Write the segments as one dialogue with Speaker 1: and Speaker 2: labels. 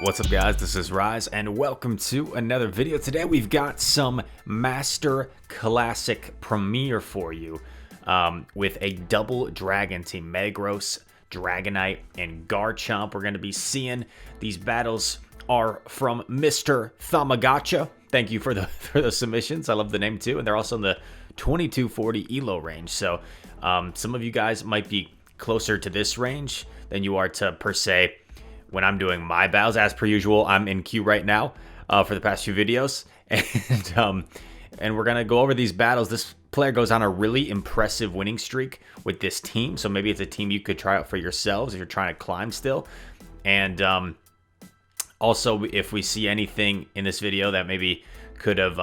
Speaker 1: What's up guys, this is Rise and welcome to another video. Today we've got some Master Classic Premier for you with a double dragon team, Metagross, Dragonite, and Garchomp. We're going to be seeing these battles are from Mr. Thamagacha. Thank you for the submissions. I love the name too, and they're also in the 2240 ELO range. So some of you guys might be closer to this range than you are to per se when I'm doing my battles. As per usual, I'm in queue right now for the past few videos, and we're gonna go over these battles. This player goes on a really impressive winning streak with this team, so maybe it's a team you could try out for yourselves if you're trying to climb still. And also, if we see anything in this video that maybe could have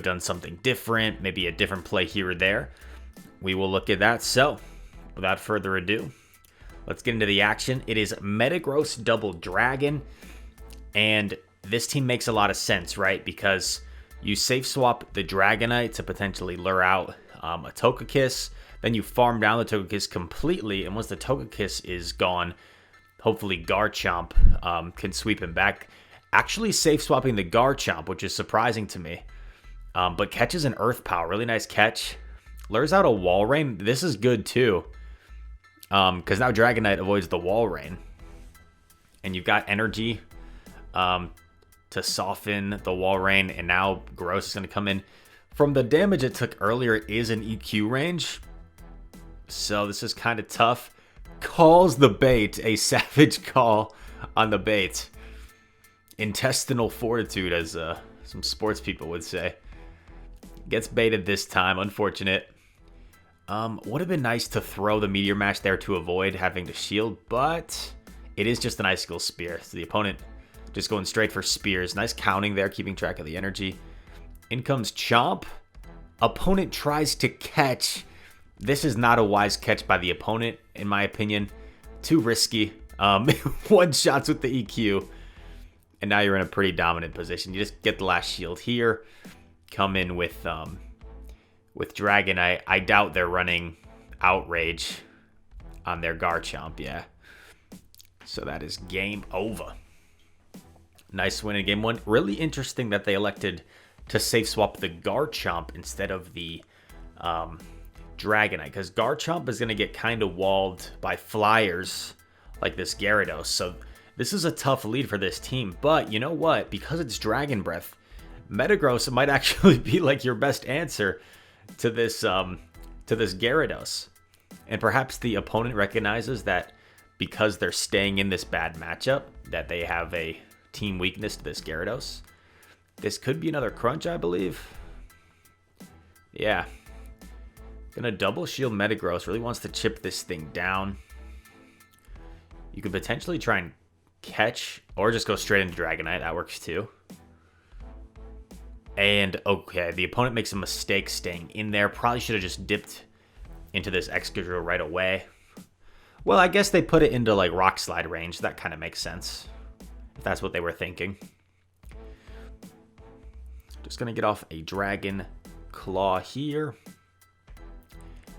Speaker 1: done something different, maybe a different play here or there, we will look at that. So, without further ado, let's get into the action. It is Metagross Double Dragon, and this team makes a lot of sense, right? Because you safe swap the Dragonite to potentially lure out a Togekiss, then you farm down the Togekiss completely, and once the Togekiss is gone, hopefully Garchomp can sweep him back. Actually safe swapping the Garchomp, which is surprising to me, but catches an Earth Power. Really nice catch. Lures out a Wall Rain. This is good too. Because now Dragonite avoids the Wall Rain. And you've got energy to soften the Wall Rain. And now Gross is going to come in. From the damage it took earlier, it is an EQ range. So this is kind of tough. Calls the bait. A savage call on the bait. Intestinal fortitude, as some sports people would say. Gets baited this time. Unfortunate. Would have been nice to throw the Meteor Mash there to avoid having to shield, but it is just an Icicle Spear. So the opponent just going straight for Spears. Nice counting there, keeping track of the energy. In comes Chomp. Opponent tries to catch. This is not a wise catch by the opponent, in my opinion. Too risky. One shots with the EQ. And now you're in a pretty dominant position. You just get the last shield here. Come in with Dragonite. I doubt they're running Outrage on their Garchomp, yeah. So that is game over. Nice win in game one. Really interesting that they elected to safe swap the Garchomp instead of the Dragonite, because Garchomp is going to get kind of walled by flyers like this Gyarados. So this is a tough lead for this team. But you know what? Because it's Dragon Breath, Metagross might actually be like your best answer to this Gyarados. And perhaps the opponent recognizes that because they're staying in this bad matchup, that they have a team weakness to this Gyarados. This could be another crunch, I believe. Yeah. Gonna double shield Metagross. Really wants to chip this thing down. You could potentially try and catch, or just go straight into Dragonite. That works too. And, okay, the opponent makes a mistake staying in there. Probably should have just dipped into this Excadrill right away. Well, I guess they put it into, like, Rock Slide range. That kind of makes sense, if that's what they were thinking. Just going to get off a Dragon Claw here.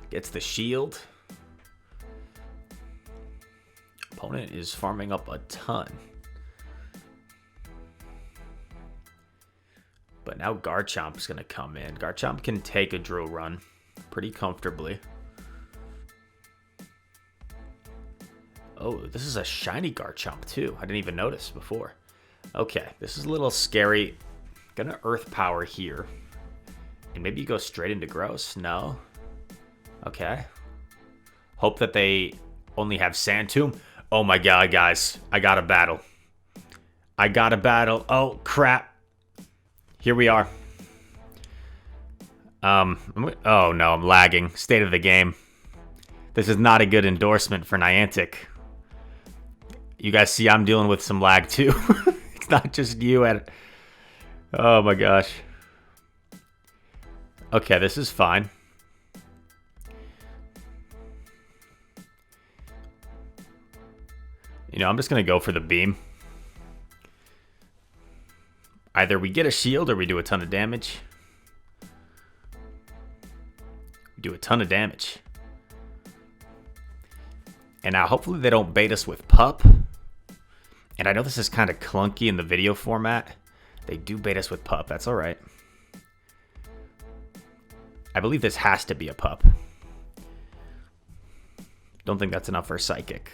Speaker 1: Gets the shield. Opponent is farming up a ton. But now Garchomp is going to come in. Garchomp can take a drill run pretty comfortably. Oh, this is a shiny Garchomp too. I didn't even notice before. Okay, this is a little scary. Gonna Earth Power here. And maybe you go straight into Gross. No. Okay. Hope that they only have Sand Tomb. Oh my god, guys. I got a battle. I got a battle. Oh, crap. Here we are. Oh no, I'm lagging. State of the game. This is not a good endorsement for Niantic. You guys see I'm dealing with some lag too. It's not just you at... Oh my gosh. Okay, this is fine. You know, I'm just going to go for the beam. Either we get a shield or we do a ton of damage. We do a ton of damage. And now hopefully they don't bait us with Pup. And And I know this is kind of clunky in the video format. They do bait us with pup. That's all right. I believe this has to be a pup. Don't think that's enough for a psychic.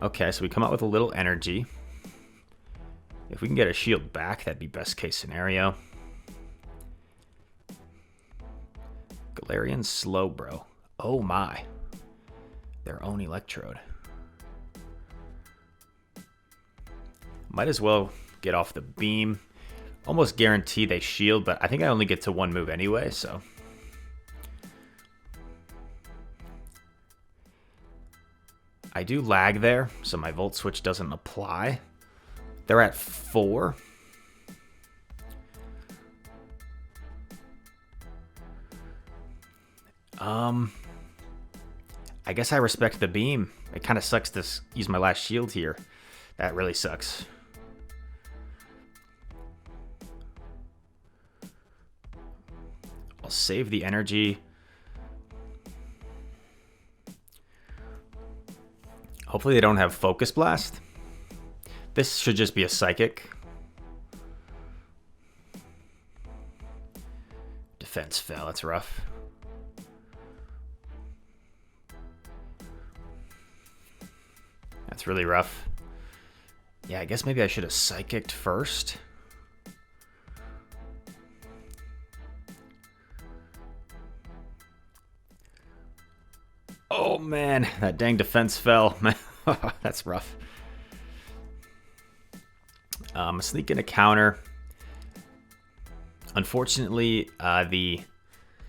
Speaker 1: Okay, so we come out with a little energy. If we can get a shield back, that'd be best case scenario. Galarian Slowbro. Oh my. Their own Electrode. Might as well get off the beam. Almost guarantee they shield, but I think I only get to one move anyway, so. I do lag there, so my Volt Switch doesn't apply. They're at 4. I guess I respect the beam. It kind of sucks to use my last shield here. That really sucks. I'll save the energy. Hopefully they don't have Focus Blast. This should just be a Psychic. Defense fell, that's rough. That's really rough. Yeah, I guess maybe I should have Psychicked first. Oh man, that dang defense fell. That's rough. Sneak in a counter. Unfortunately, the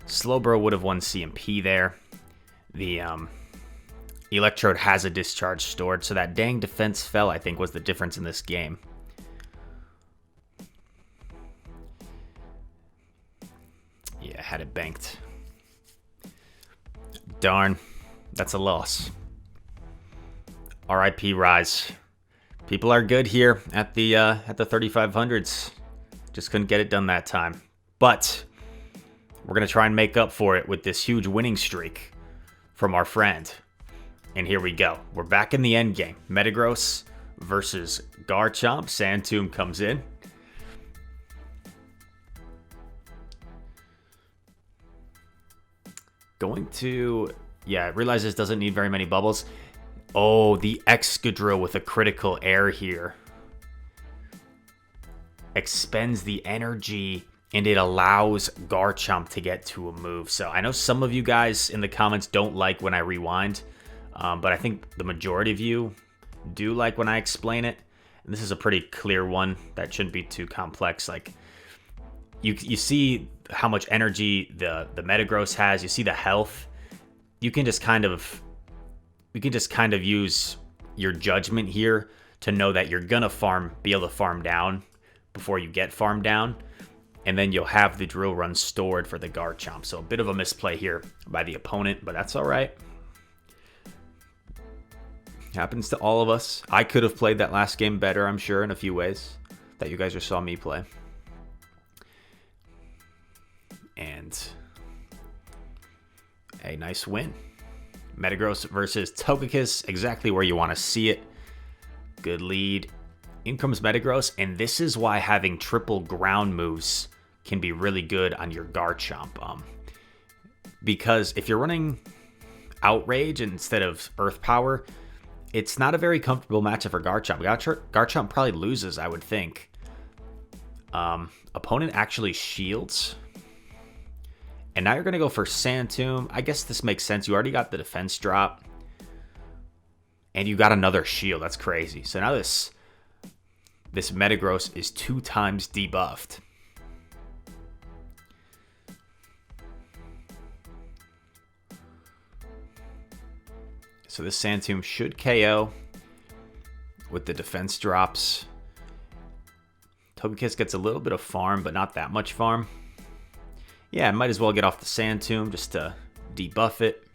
Speaker 1: Slowbro would have won CMP there. The Electrode has a discharge stored, so that dang defense fell, I think, was the difference in this game. Yeah, had it banked. Darn, that's a loss. RIP Rise. People are good here at the 3500s. Just couldn't get it done that time. But we're gonna try and make up for it with this huge winning streak from our friend. And here we go. We're back in the end game. Metagross versus Garchomp. Sandtomb comes in. Going to... Yeah, I realize this doesn't need very many bubbles. Oh, the Excadrill with a critical air here. Expends the energy, and it allows Garchomp to get to a move. So I know some of you guys in the comments don't like when I rewind. But I think the majority of you do like when I explain it. And this is a pretty clear one that shouldn't be too complex. Like you see how much energy the Metagross has. You see the health. You can just kind of use your judgment here to know that you're gonna be able to farm down before you get farmed down. And then you'll have the Drill Run stored for the Garchomp. So a bit of a misplay here by the opponent, but that's all right. Happens to all of us. I could have played that last game better, I'm sure, in a few ways that you guys just saw me play. And a nice win. Metagross versus Togekiss, exactly where you want to see it. Good lead. In comes Metagross, and this is why having triple ground moves can be really good on your Garchomp. Because if you're running Outrage instead of Earth Power, it's not a very comfortable matchup for Garchomp. Garchomp probably loses, I would think. Opponent actually shields. And now you're going to go for Sandtomb. I guess this makes sense. You already got the defense drop. And you got another shield. That's crazy. So now this Metagross is 2 times debuffed. So this Sandtomb should KO with the defense drops. Togekiss gets a little bit of farm, but not that much farm. Yeah, I might as well get off the Sandtomb just to debuff it.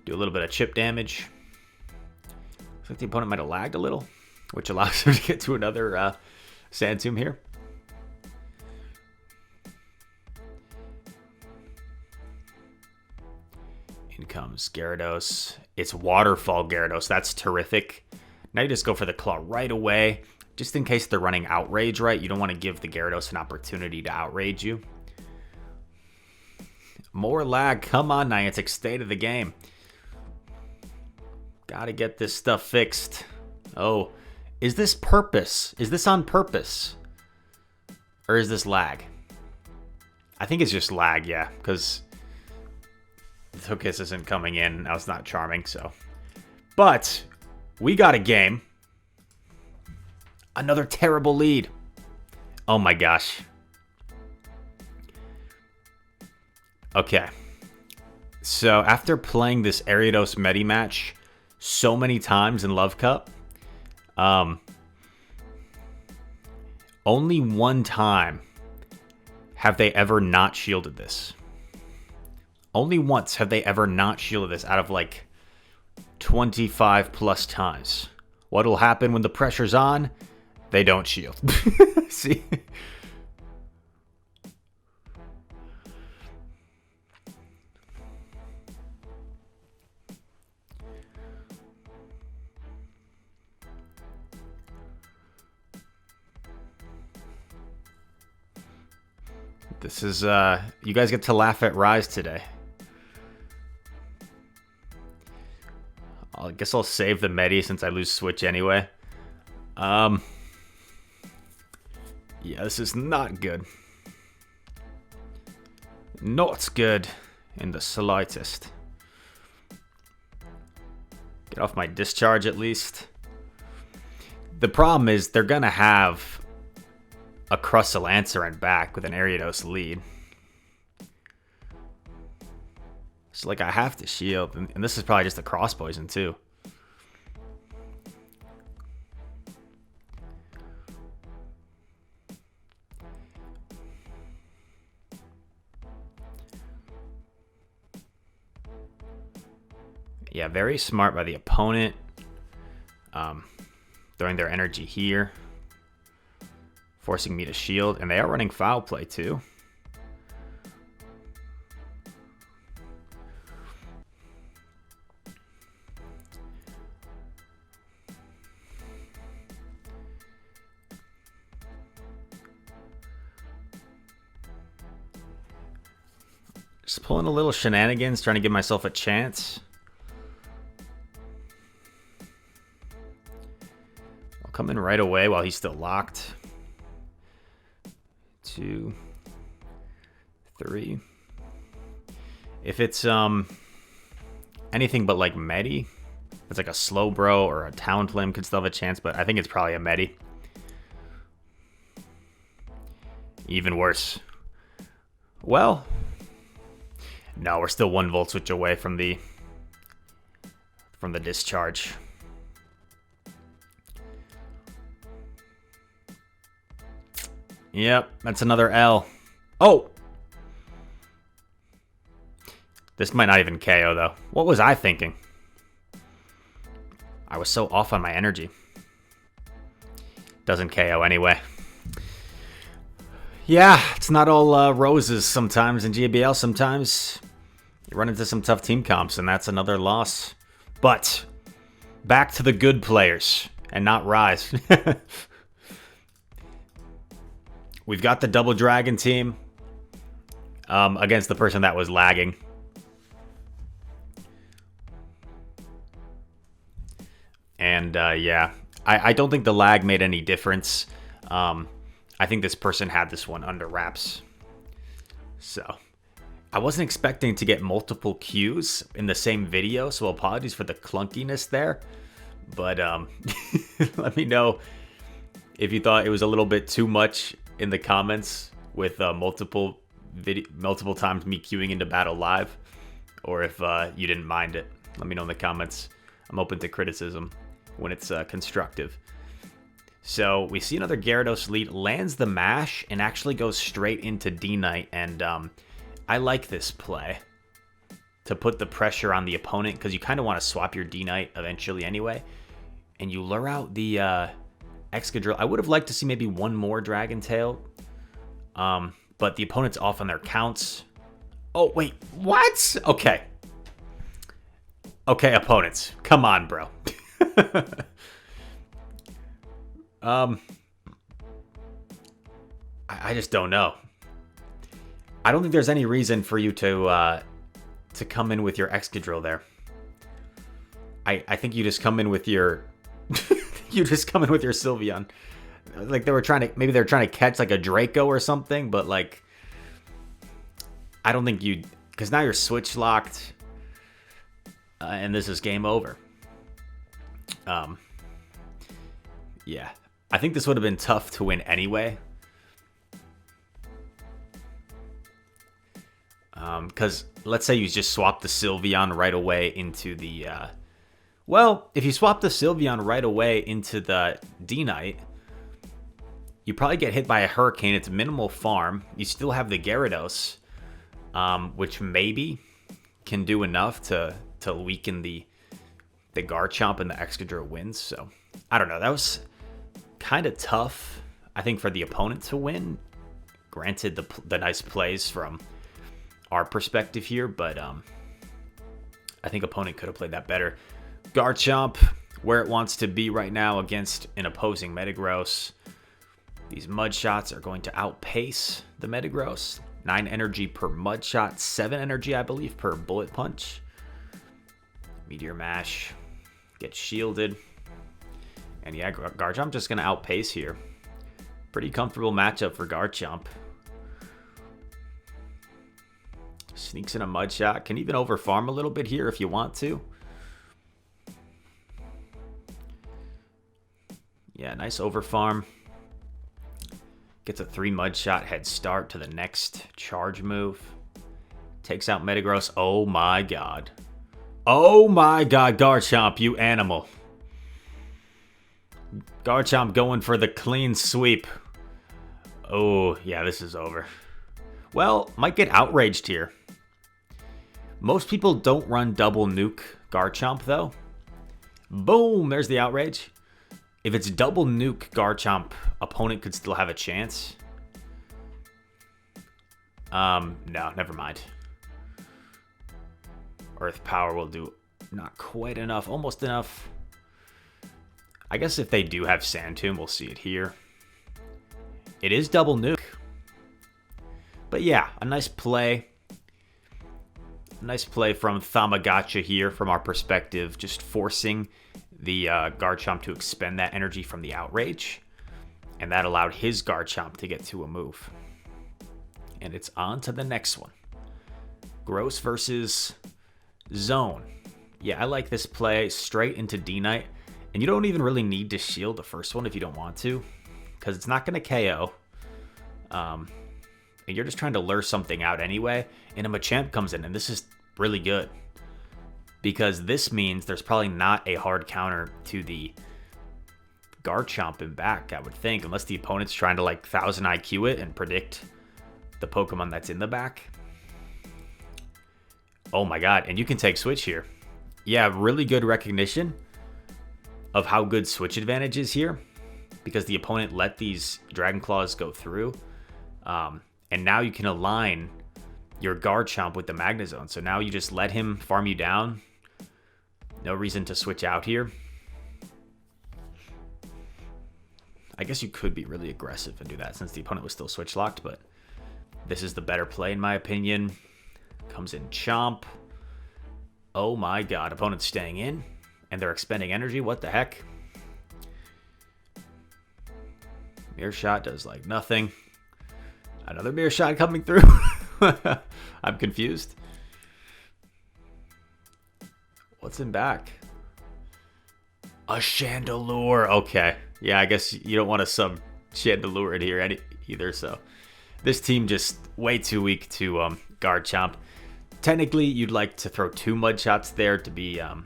Speaker 1: Do a little bit of chip damage. Looks like the opponent might have lagged a little, which allows him to get to another Sandtomb here. In comes Gyarados. It's Waterfall Gyarados. That's terrific. Now you just go for the Claw right away. Just in case they're running Outrage, right? You don't want to give the Gyarados an opportunity to outrage you. More lag. Come on, Niantic. State of the game. Gotta get this stuff fixed. Oh, is this purpose? Is this on purpose? Or is this lag? I think it's just lag, yeah, because the Togekiss isn't coming in. Now it's not charming, so. But we got a game. Another terrible lead. Oh my gosh. Okay. So after playing this Ariados Medi match so many times in Love Cup, only one time have they ever not shielded this. Only once have they ever not shielded this out of like 25 plus times. What'll happen when the pressure's on? They don't shield. See? This is, you guys get to laugh at Rise today. I guess I'll save the Medi since I lose Switch anyway. Yeah, this is not good. Not good in the slightest. Get off my discharge at least. The problem is they're gonna have a Crustle answer and back with an Ariados lead. So like I have to shield, and this is probably just a cross poison too. Yeah, very smart by the opponent. Throwing their energy here. Forcing me to shield. And they are running foul play too. Just pulling a little shenanigans, trying to give myself a chance. I'll come in right away while he's still locked. 2, 3. If it's anything but like Medi, if it's like a Slowbro or a Talonflame, could still have a chance, but I think it's probably a Medi. Even worse. Well, no, we're still 1 volt switch away from the discharge. Yep, that's another L. Oh! This might not even KO, though. What was I thinking? I was so off on my energy. Doesn't KO anyway. Yeah, it's not all roses sometimes in GBL. Sometimes you run into some tough team comps, and that's another loss. But back to the good players, and not Rise. We've got the Double Dragon team against the person that was lagging. And yeah, I don't think the lag made any difference. I think this person had this one under wraps. So I wasn't expecting to get multiple cues in the same video, so apologies for the clunkiness there. But let me know if you thought it was a little bit too much in the comments with multiple times me queuing into battle live, or if you didn't mind it. Let me know in the comments. I'm open to criticism when it's constructive. So we see another Gyarados lead, lands the mash, and actually goes straight into D-Knight. And I like this play to put the pressure on the opponent, because you kind of want to swap your D-Knight eventually anyway. And you lure out the Excadrill. I would have liked to see maybe one more Dragon Tail, but the opponent's off on their counts. Oh, wait, what? Okay. Okay, opponents. Come on, bro. I just don't know. I don't think there's any reason for you to come in with your Excadrill there. I think you just come in with your you just come in with your Sylveon. Like they were trying to, maybe they're trying to catch like a Draco or something, but like I don't think you, because now you're switch locked, and this is game over. Yeah, I think this would have been tough to win anyway. Because let's say you just swap the Sylveon right away into the, well, if you swap the Sylveon right away into the D-Knight, you probably get hit by a Hurricane. It's minimal farm. You still have the Gyarados, which maybe can do enough to weaken the Garchomp and the Excadrill wins. So, I don't know. That was kind of tough, I think, for the opponent to win. Granted, the nice plays from our perspective here, but I think opponent could have played that better. Garchomp, where it wants to be right now against an opposing Metagross. These Mud Shots are going to outpace the Metagross. 9 energy per Mud Shot, 7 energy, I believe, per Bullet Punch. Meteor Mash, get shielded. And yeah, Garchomp just going to outpace here. Pretty comfortable matchup for Garchomp. Sneaks in a Mud Shot. Can even overfarm a little bit here if you want to. Yeah, nice overfarm. Gets a 3 Mud Shot head start to the next charge move. Takes out Metagross. Oh my god. Oh my god, Garchomp, you animal. Garchomp going for the clean sweep. Oh, yeah, this is over. Well, might get outraged here. Most people don't run double nuke Garchomp, though. Boom, there's the outrage. If it's double nuke Garchomp, opponent could still have a chance. No, never mind. Earth Power will do not quite enough, almost enough. I guess if they do have Sand Tomb, we'll see it here. It is double nuke. But yeah, a nice play. Nice play from Tamagotchi here from our perspective, just forcing the Garchomp to expend that energy from the outrage. And that allowed his Garchomp to get to a move. And it's on to the next one. Gross versus Zone. Yeah, I like this play straight into D-Knight. And you don't even really need to shield the first one if you don't want to, because it's not going to KO. And you're just trying to lure something out anyway. And a Machamp comes in, and this is really good. Because this means there's probably not a hard counter to the Garchomp in back, I would think. Unless the opponent's trying to like 1000 IQ it and predict the Pokemon that's in the back. Oh my god, and you can take Switch here. Yeah, really good recognition of how good Switch advantage is here. Because the opponent let these Dragon Claws go through. And now you can align your Garchomp with the Magnezone. So now you just let him farm you down. No reason to switch out here. I guess you could be really aggressive and do that since the opponent was still switch locked, but this is the better play in my opinion. Comes in Chomp. Oh my god, opponent's staying in and they're expending energy. What the heck? Mirror Shot does like nothing. Another Mirror Shot coming through. I'm confused. What's in back? A Chandelure. Okay. Yeah, I guess you don't want to sub Chandelure in here either. So this team just way too weak to Garchomp. Technically, you'd like to throw 2 Mud Shots there to be a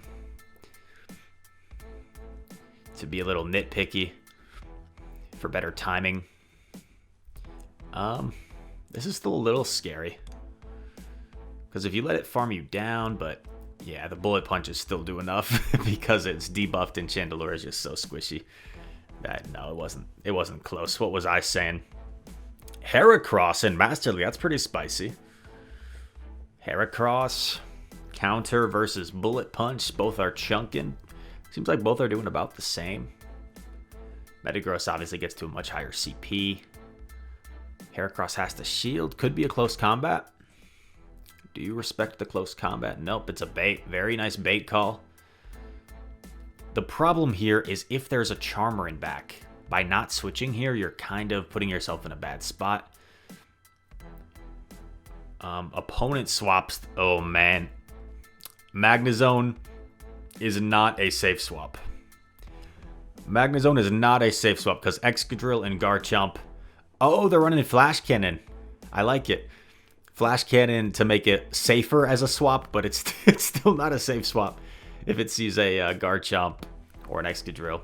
Speaker 1: little nitpicky for better timing. This is still a little scary. Because if you let it farm you down, but yeah, the Bullet Punches still do enough because it's debuffed and Chandelure is just so squishy. That no, it wasn't close. What was I saying? Heracross and Masterly, that's pretty spicy. Heracross Counter versus Bullet Punch. Both are chunking. Seems like both are doing about the same. Metagross obviously gets to a much higher CP. Heracross has to shield. Could be a close combat. Do you respect the close combat? Nope, it's a bait. Very nice bait call. The problem here is if there's a Charmer in back. By not switching here, you're kind of putting yourself in a bad spot. Opponent swaps. Oh, man. Magnezone is not a safe swap. Magnezone is not a safe swap because Excadrill and Garchomp. Oh, they're running Flash Cannon. I like it. Flash Cannon to make it safer as a swap, but it's still not a safe swap if it sees a Garchomp or an Excadrill.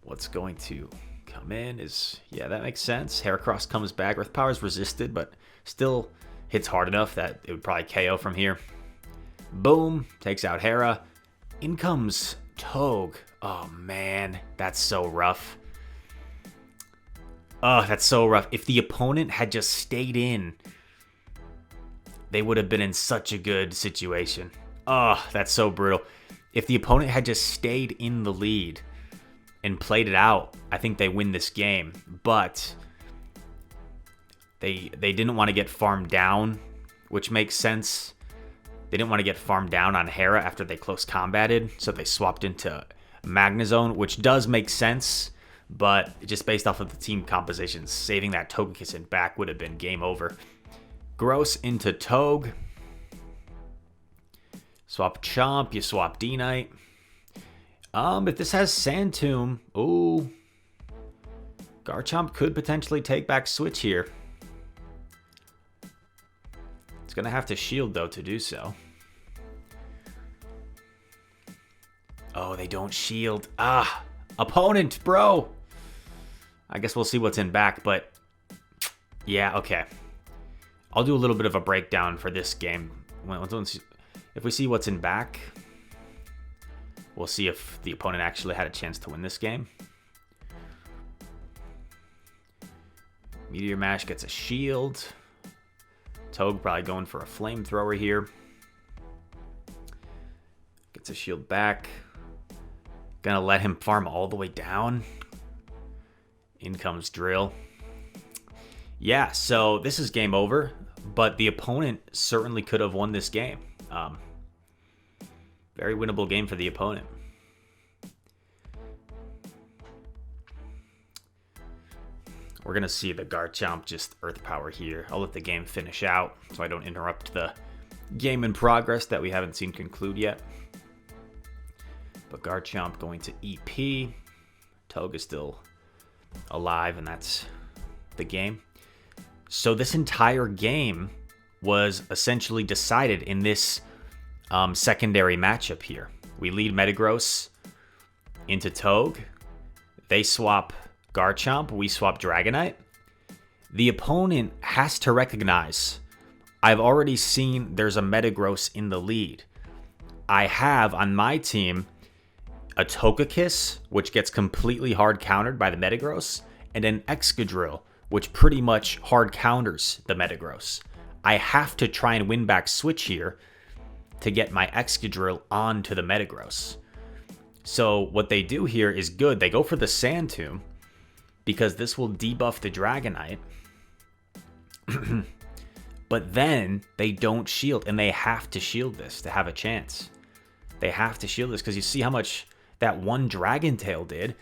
Speaker 1: What's going to come in is, yeah, that makes sense. Heracross comes back. Earth Power is resisted, but still hits hard enough that it would probably KO from here. Boom, takes out Hera. In comes Togue. Oh, man, that's so rough. Oh, that's so rough. If the opponent had just stayed in, they would have been in such a good situation. Oh, that's so brutal. If the opponent had just stayed in the lead and played it out, I think they win this game. But they didn't want to get farmed down, which makes sense. They didn't want to get farmed down on Hera after they close combated, so they swapped into Magnezone, which does make sense, but just based off of the team composition, saving that Togekiss in back would have been game over. Gross into Togue. Swap Chomp, you swap D-Knight. If this has Sand Tomb, ooh, Garchomp could potentially take back Switch here. It's going to have to shield, though, to do so. Oh, they don't shield. Ah, opponent, bro. I guess we'll see what's in back, but yeah, okay. I'll do a little bit of a breakdown for this game. If we see what's in back, we'll see if the opponent actually had a chance to win this game. Meteor Mash gets a shield. Togue probably going for a flamethrower here. Gets a shield back. Gonna let him farm all the way down. In comes Drill. Yeah, so this is game over, but the opponent certainly could have won this game. Very winnable game for the opponent. We're going to see the Garchomp just Earth Power here. I'll let the game finish out so I don't interrupt the game in progress that we haven't seen conclude yet. But Garchomp going to EP. Togue is still alive, and that's the game. So this entire game was essentially decided in this secondary matchup here. We lead Metagross into Togue. They swap Garchomp. We swap Dragonite. The opponent has to recognize, I've already seen there's a Metagross in the lead. I have on my team a Togekiss, which gets completely hard countered by the Metagross, and an Excadrill, which pretty much hard counters the Metagross. I have to try and win back Switch here to get my Excadrill onto the Metagross. So what they do here is good. They go for the Sand Tomb because this will debuff the Dragonite. But then they don't shield, and they have to shield this to have a chance. They have to shield this because you see how much that one Dragon Tail did.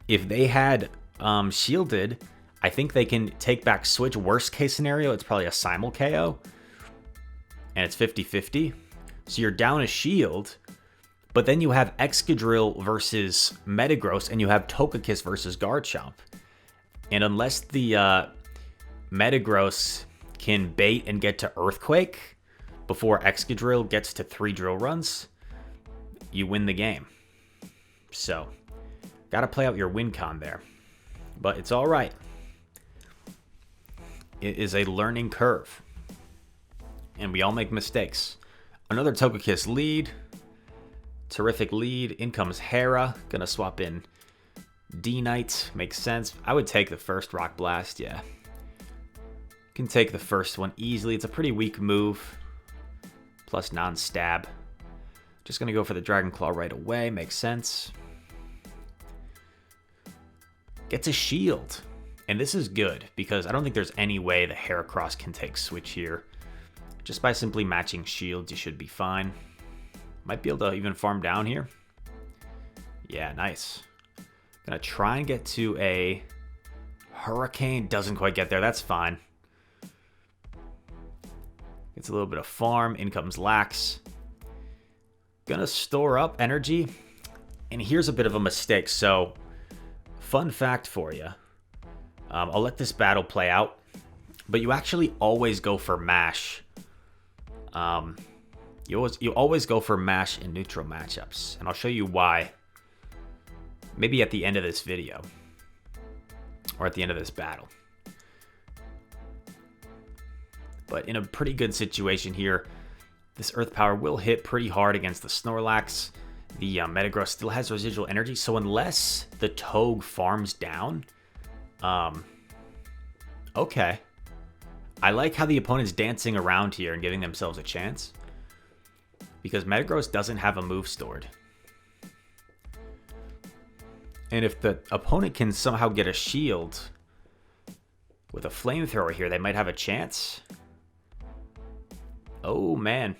Speaker 1: If they had shielded, I think they can take back Switch. Worst case scenario, it's probably a Simul KO. And it's 50-50. So you're down a shield, but then you have Excadrill versus Metagross, and you have Togekiss versus Garchomp. And unless the Metagross can bait and get to Earthquake before Excadrill gets to 3 drill runs, you win the game. So, gotta play out your win con there. But it's all right. It is a learning curve. And we all make mistakes. Another Togekiss lead. Terrific lead. In comes Hera. Gonna swap in D-Knight. Makes sense. I would take the first Rock Blast, yeah. Can take the first one easily. It's a pretty weak move. plus non-stab. Just going to go for the Dragon Claw right away. Makes sense. Gets a shield. And this is good because I don't think there's any way the Heracross can take switch here. Just by simply matching shields, you should be fine. Might be able to even farm down here. Yeah, nice. Gonna try and get to a Hurricane. Doesn't quite get there. That's fine. Gets a little bit of farm. In comes Lax. Gonna store up energy. And here's a bit of a mistake. So, fun fact for you. I'll let this battle play out. But you actually always go for mash. You always go for mash in neutral matchups. And I'll show you why. Maybe at the end of this video. Or at the end of this battle. But in a pretty good situation here, this Earth Power will hit pretty hard against the Snorlax. The Metagross still has residual energy, so unless the Togue farms down... okay. I like how the opponent's dancing around here and giving themselves a chance. Because Metagross doesn't have a move stored. And if the opponent can somehow get a shield with a flamethrower here, they might have a chance. Oh, man.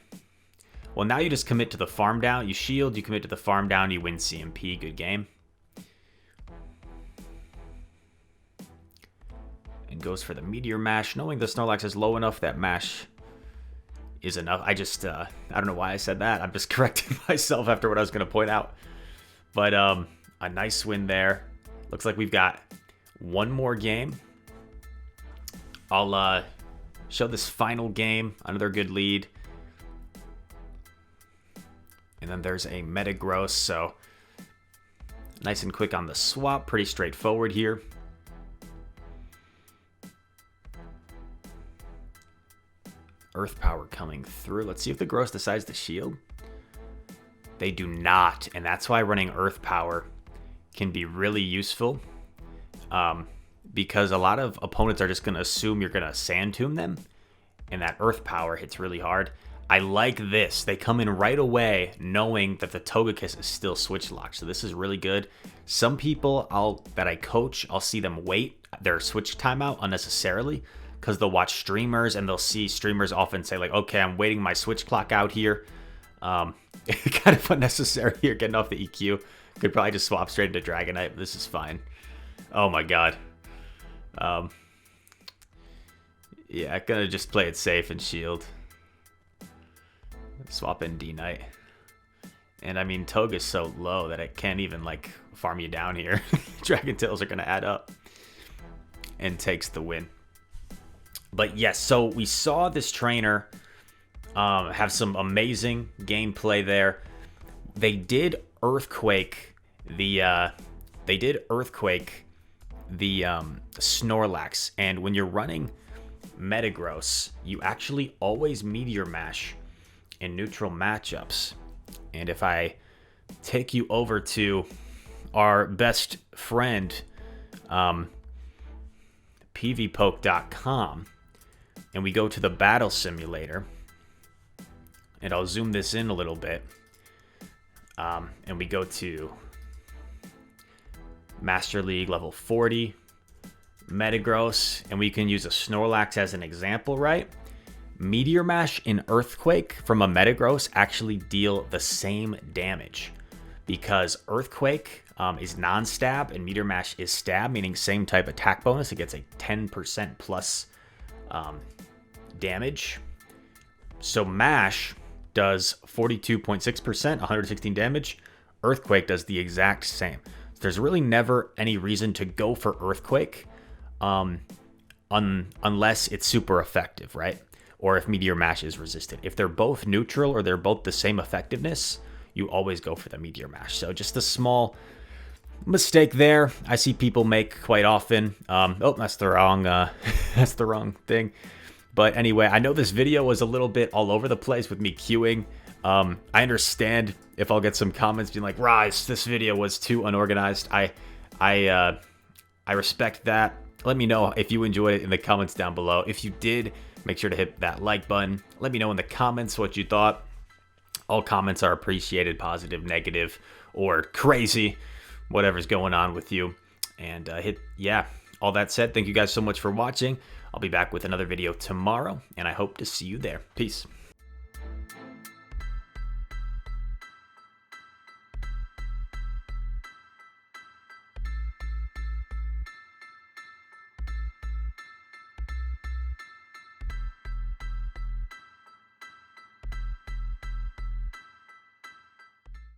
Speaker 1: Well, now you just commit to the farm down. You shield, you commit to the farm down, you win CMP. Good game. And goes for the Meteor Mash, knowing the Snorlax is low enough that Mash is enough. I just, I don't know why I said that. I'm just correcting myself after what I was going to point out. But, a nice win there. Looks like we've got one more game. I'll show this final game. Another good lead. And then there's a Metagross. So nice and quick on the swap. Pretty straightforward here. Earth Power coming through. Let's see if the Gross decides to shield. They do not. And that's why running Earth Power can be really useful, because a lot of opponents are just going to assume you're going to Sand Tomb them, and that Earth Power hits really hard. I like this. They come in right away knowing that the Togekiss is still switch locked, so this is really good. Some people that I coach, I'll see them wait their switch timeout unnecessarily because they'll watch streamers and they'll see streamers often say like, okay, I'm waiting my switch clock out here. Kind of unnecessary here, getting off the EQ. Could probably just swap straight into Dragonite, but this is fine. Oh my god. Yeah, gonna just play it safe and shield. Swap in D-Knight. And I mean, Togue is so low that it can't even like farm you down here. Dragon Tails are gonna add up. And takes the win. But yes, so we saw this trainer have some amazing gameplay there. They did Earthquake the Snorlax, and when you're running Metagross, you actually always Meteor Mash in neutral matchups. And if I take you over to our best friend, pvpoke.com, and we go to the battle simulator, and I'll zoom this in a little bit. And we go to Master League level 40, Metagross, and we can use a Snorlax as an example, right? Meteor Mash and Earthquake from a Metagross actually deal the same damage because Earthquake is non-stab and Meteor Mash is stab, meaning same type attack bonus. It gets a 10% plus damage. So Mash does 42.6%, 116 damage. Earthquake does the exact same. So there's really never any reason to go for Earthquake unless it's super effective, right? Or if Meteor Mash is resisted. If they're both neutral or they're both the same effectiveness, you always go for the Meteor Mash. So just a small mistake there I see people make quite often. Oh, that's the wrong that's the wrong thing. But anyway, I know this video was a little bit all over the place with me queuing. I understand if I'll get some comments being like, Rise, this video was too unorganized. I respect that. Let me know if you enjoyed it in the comments down below. If you did, Make sure to hit that like button. Let me know in the comments what you thought. All comments are appreciated, positive, negative, or crazy, whatever's going on with you. And all that said, thank you guys so much for watching. I'll be back with another video tomorrow, and I hope to see you there. Peace.